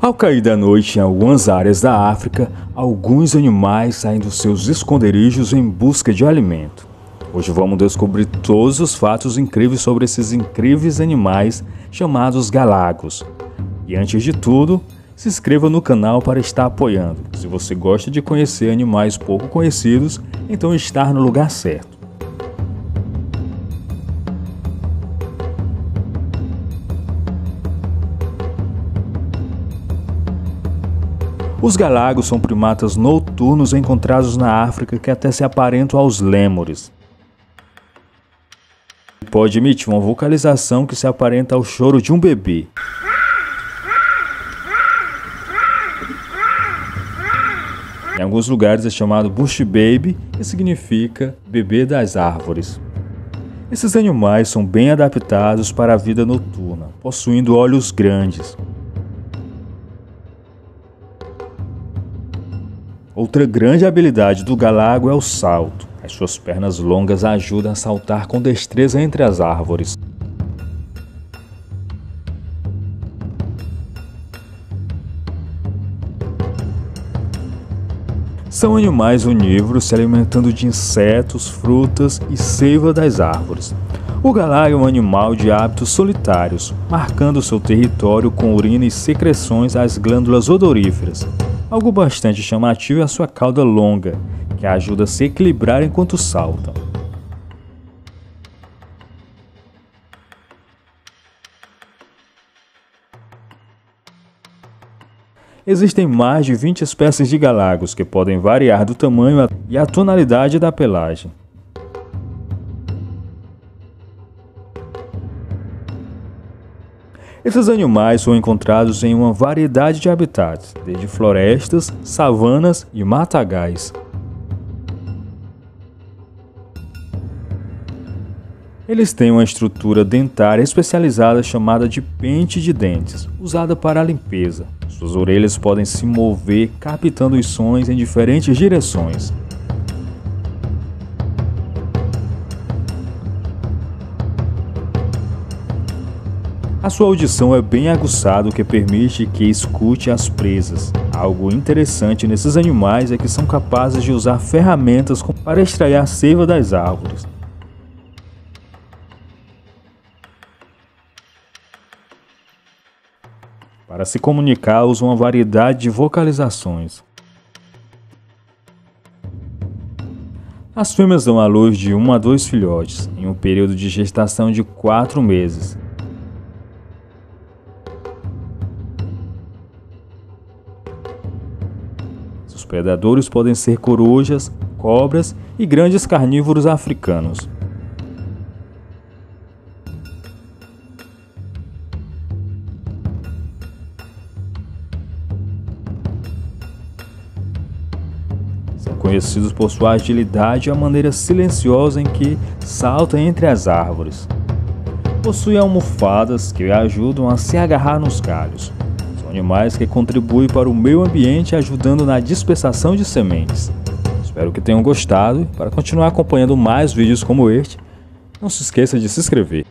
Ao cair da noite em algumas áreas da África, alguns animais saem dos seus esconderijos em busca de alimento. Hoje vamos descobrir todos os fatos incríveis sobre esses incríveis animais chamados galagos. E antes de tudo, se inscreva no canal para estar apoiando. Se você gosta de conhecer animais pouco conhecidos, então está no lugar certo. Os galagos são primatas noturnos encontrados na África que até se aparentam aos lêmures. Pode emitir uma vocalização que se aparenta ao choro de um bebê. Em alguns lugares é chamado Bush Baby, que significa bebê das árvores. Esses animais são bem adaptados para a vida noturna, possuindo olhos grandes. Outra grande habilidade do galago é o salto. As suas pernas longas ajudam a saltar com destreza entre as árvores. São animais onívoros se alimentando de insetos, frutas e seiva das árvores. O galago é um animal de hábitos solitários, marcando seu território com urina e secreções às glândulas odoríferas. Algo bastante chamativo é a sua cauda longa, que ajuda a se equilibrar enquanto salta. Existem mais de 20 espécies de galagos que podem variar do tamanho e a tonalidade da pelagem. Esses animais são encontrados em uma variedade de habitats, desde florestas, savanas e matagais. Eles têm uma estrutura dentária especializada chamada de pente de dentes, usada para a limpeza. Suas orelhas podem se mover captando os sons em diferentes direções. A sua audição é bem aguçada, o que permite que escute as presas. Algo interessante nesses animais é que são capazes de usar ferramentas para extrair a seiva das árvores. Para se comunicar, usam uma variedade de vocalizações. As fêmeas dão à luz de 1 a 2 filhotes, em um período de gestação de 4 meses. Seus predadores podem ser corujas, cobras e grandes carnívoros africanos. São conhecidos por sua agilidade e a maneira silenciosa em que saltam entre as árvores. Possuem almofadas que ajudam a se agarrar nos galhos. São animais que contribuem para o meio ambiente, ajudando na dispersação de sementes. Espero que tenham gostado e para continuar acompanhando mais vídeos como este, não se esqueça de se inscrever.